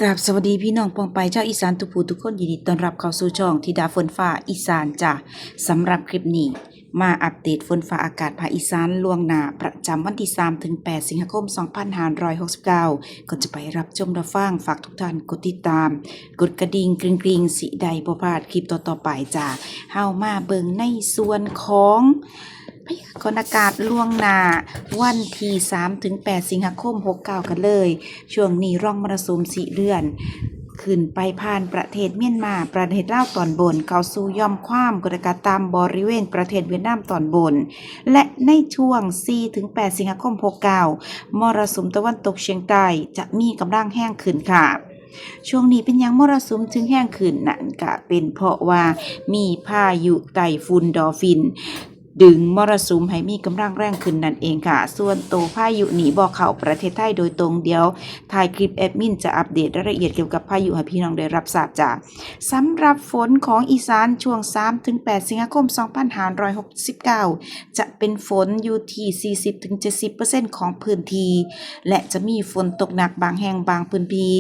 กราบสวัสดีพี่น้องปองไปเจ้าอีสานทุกผู้ทุกคนยินดีต้อนรับเข้าสู่ช่องธิดาฝนฟ้าอีสานจ้ะสำหรับคลิปนี้มาอัปเดตฝนฟ้าอากาศภาคอีสานล่วงหน้าประจำวันที่3ถึง8สิงหาคม2569ก่อนจะไปรับชมรับฟังฝากทุกท่านกดติดตามกดกระดิ่งกริงๆสิได้บ่พลาดคลิปต่อๆไปจ้ะเฮามาเบิ่งในส่วนของพยากรณ์อากาศล่วงหน้าวันที่3ถึง8สิงหาคม69กันเลยช่วงนี้ร่องมรสุม4เดือนขึ้นไปผ่านประเทศเมียนมาประเทศลาวตอนบนเข้าสู่ย่อมความกดอากาศต่ำบริเวณประเทศเวียดนามตอนบนและในช่วง4ถึง8สิงหาคม69มรสุมตะวันตกเฉียงใต้จะมีกำลังแห้งขึ้นค่ะช่วงนี้เป็นยังมรสุมถึงแห้งขึ้นนั่นก็เป็นเพราะว่ามีพายุไต้ฝุ่นดอฟินดึงมรสุมให้มีกำลังแรงขึ้นนั่นเองค่ะส่วนตัวพายุหนีบอกเข้าประเทศไทยโดยตรงเดียวถ่ายคลิปแอดมินจะอัปเดตรายละเอียดเกี่ยวกับพายุให้พี่น้องได้รับทราบจ้ะสำหรับฝนของอีสานช่วง 3-8 สิงหาคม 2569 จะเป็นฝนอยู่ที่ 40-70% ของพื้นที่และจะมีฝนตกหนักบางแห่งบางพื้นที่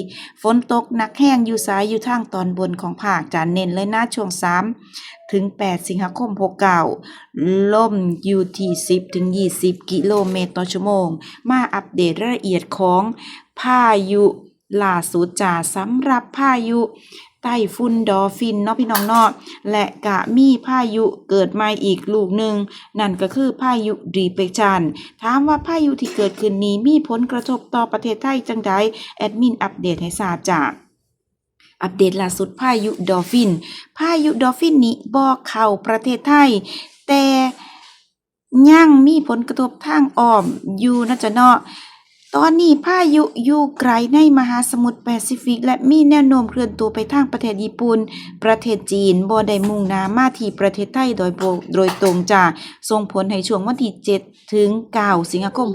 ฝนตกหนักแห้งอยู่ซ้ายอยู่ทางตอนบนของภาคจะเน้นเลยนะช่วง3ถึง8สิงหาคม69ลมอยู่ที่10ถึง20กิโลเมตรต่อชั่วโมงมาอัปเดตรายละเอียดของพายุล่าสุดจ้าสำหรับพายุไต้ฝุ่นดอฟินเนาะพี่น้องเนาะและกะมีพายุเกิดใหม่อีกลูกหนึ่งนั่นก็คือพายุดีเปชันถามว่าพายุที่เกิดขึ้นนี้มีผลกระทบต่อประเทศไทยจังใดแอดมินอัปเดตให้ทราบจ้าอัปเดตล่าสุดพายุดอฟินนี้บอกเข้าประเทศไทยแต่ยังมีผลกระทบทางอ้อมอยู่นะจ๊ะเนาะตอนนี้พายุอยู่ไกลในมหาสมุทรแปซิฟิกและมีแนวโน้มเคลื่อนตัวไปทางประเทศญี่ปุ่นประเทศจีนบ่ได้มุ่งหน้ามาที่ประเทศไทยโดยตรงจ้ะส่งผลให้ช่วงวันที่7ถึง9สิงหาคม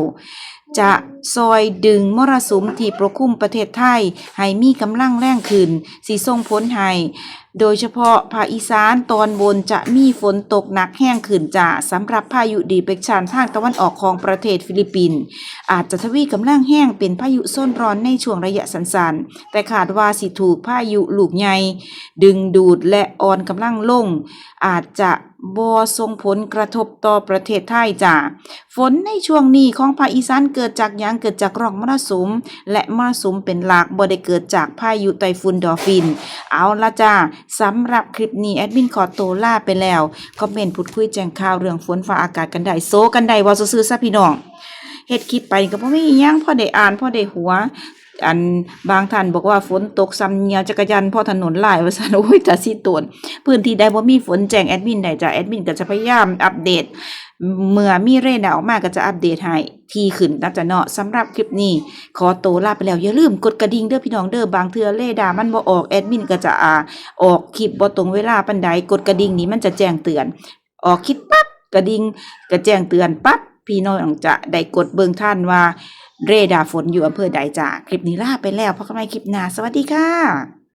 69จะซอยดึงมรสุมที่ปกคลุมประเทศไทยให้มีกำลังแรงขึ้นสิส่งผลให้โดยเฉพาะภาคอีสานตอนบนจะมีฝนตกหนักแห้งขึ้นจ้าสำหรับพายุดีเปชันทางตะวันออกของประเทศฟิลิปปินส์อาจจะทวีกำลังแห้งเป็นพายุโซนร้อนในช่วงระยะสั้นๆแต่คาดว่าสิถูกพายุลูกใหญ่ดึงดูดและอ่อนกำลังลงอาจจะบ่ส่งผลกระทบต่อประเทศไทยจ้าฝนในช่วงนี้ของภาคอีสานเกิดจากหยังเกิดจากร่องมรสุมและมรสุมเป็นหลักบ่ได้เกิดจากพายุไต้ฝุ่นดอฟินเอาละจ้าสำหรับคลิปนี้แอดมินขอตัวลาไปแล้วคอมเมนต์พูดคุยแจ้งข่าวเรื่องฝนฟ้าอากาศกันได้โซกันได้ว่าซื่อๆซะพี่น้องเฮ็ดคลิปไปก็บ่มีหยังพอได้อ่านพอได้หัวอันบางท่านบอกว่าฝนตกซ้ำเหนียวจักรยานพอถนนหลายว่าซั่นโอ้ยตาสิตนพื้นที่ใดบ่มีฝนแจ้งแอดมินได้จ้ะแอดมินก็จะพยายามอัปเดตเมื่อมีเรดาร์ออกมาก็จะอัปเดตให้ทีขึ้นนะจ๊ะเนาะสำหรับคลิปนี้ขอตัวลาไปแล้วอย่าลืมกดกระดิ่งเด้อพี่น้องเด้อบางเทื่อเรดาร์มันบ่ออกแอดมินก็จะออกคลิปบ่ตรงเวลาปานใดกดกระดิ่งนี้มันจะแจ้งเตือนออกคลิปปั๊บกระดิ่งก็แจ้งเตือนปั๊บพี่น้องจะได้กดเบิ่งทันว่าเรดาร์ฝนอยู่อำเภอใดจ้ะคลิปนี้ลาไปแล้วพบกันใหม่คลิปหน้าสวัสดีค่ะ